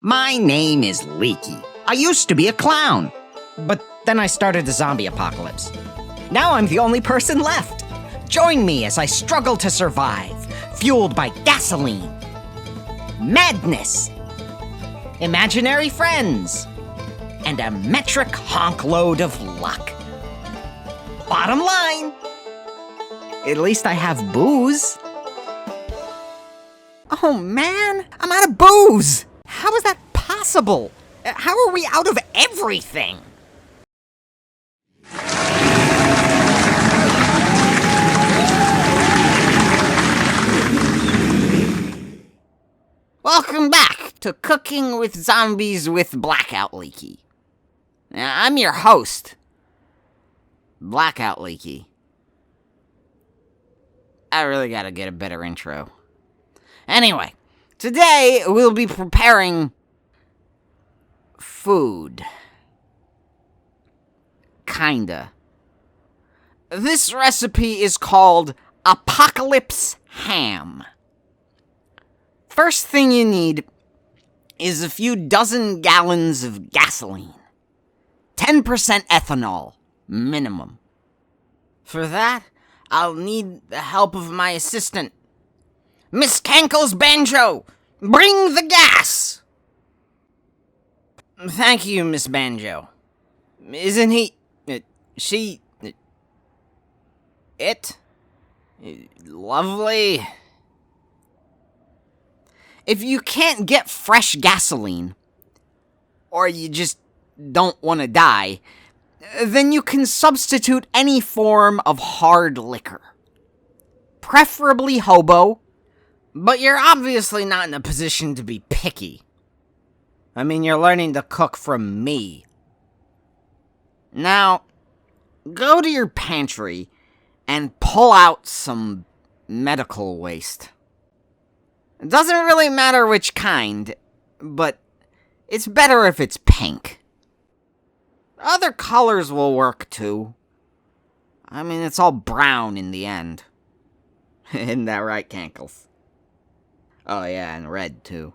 My name is Leaky. I used to be a clown. But then I started the zombie apocalypse. Now I'm the only person left. Join me as I struggle to survive, fueled by gasoline, madness, imaginary friends, and a metric honk load of luck. Bottom line, at least I have booze. Oh man, I'm out of booze! How is that possible? How are we out of everything? Welcome back to Cooking with Zombies with Blackout Leaky. I'm your host, Blackout Leaky. I really gotta get a better intro. Anyway, today we'll be preparing food. Kinda. This recipe is called Apocalypse Ham. First thing you need is a few dozen gallons of gasoline. 10% ethanol, minimum. For that, I'll need the help of my assistant, Miss Cankle's Banjo! Bring the gas! Thank you, Miss Banjo. Isn't he... she... it? Lovely. If you can't get fresh gasoline, or you just don't want to die, then you can substitute any form of hard liquor. Preferably hobo, but you're obviously not in a position to be picky. I mean, you're learning to cook from me. Now, go to your pantry and pull out some medical waste. It doesn't really matter which kind, but it's better if it's pink. Other colors will work too. I mean, it's all brown in the end. Isn't that right, Cankles? Oh yeah, and red too.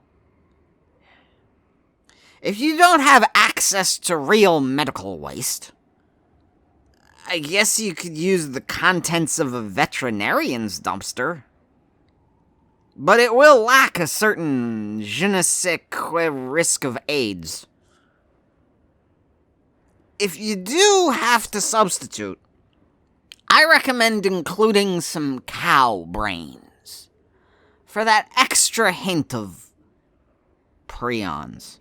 If you don't have access to real medical waste, I guess you could use the contents of a veterinarian's dumpster. But it will lack a certain je ne sais quoi risk of AIDS. If you do have to substitute, I recommend including some cow brains for that extra hint of prions.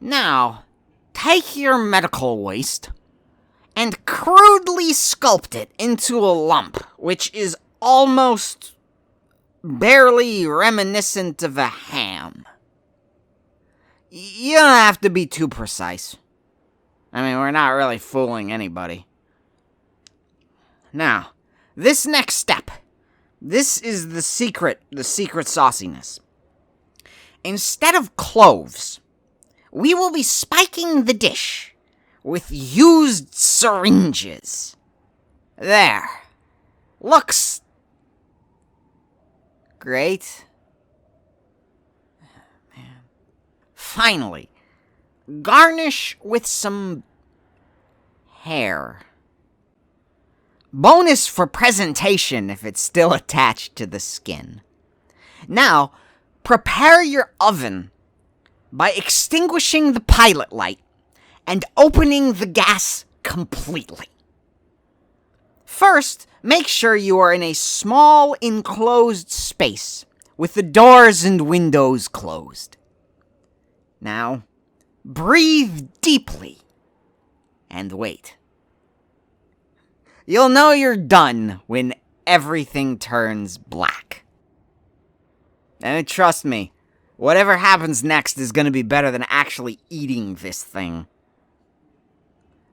Now, take your medical waste and crudely sculpt it into a lump, which is almost barely reminiscent of a ham. You don't have to be too precise. I mean, we're not really fooling anybody. Now, this next step, this is the secret sauciness. Instead of cloves, we will be spiking the dish with used syringes. There. Looks great. Man. Finally, garnish with some hair. Bonus for presentation if it's still attached to the skin. Now, prepare your oven by extinguishing the pilot light and opening the gas completely. First, make sure you are in a small enclosed space with the doors and windows closed. Now, breathe deeply and wait. You'll know you're done when everything turns black. And trust me, whatever happens next is going to be better than actually eating this thing.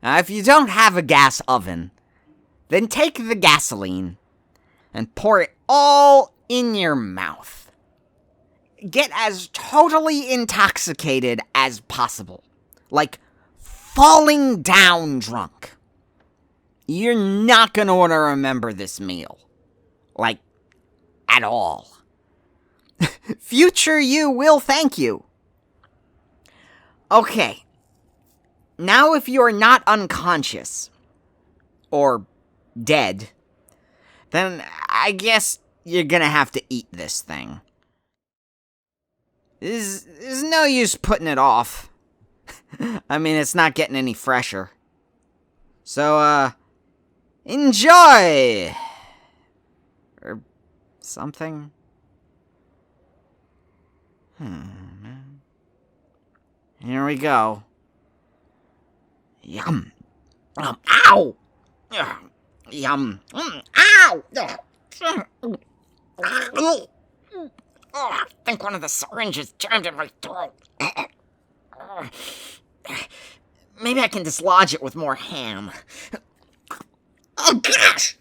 Now, if you don't have a gas oven, then take the gasoline and pour it all in your mouth. Get as totally intoxicated as possible. Like falling down drunk. You're not gonna want to remember this meal. Like, at all. Future you will thank you. Okay. Now if you're not unconscious, or dead, then I guess you're gonna have to eat this thing. There's no use putting it off. I mean, it's not getting any fresher. So, enjoy! Or something. Here we go. Yum. Ow! Yum. Ow! I think one of the syringes jammed in my throat. Maybe I can dislodge it with more ham. Oh, gosh!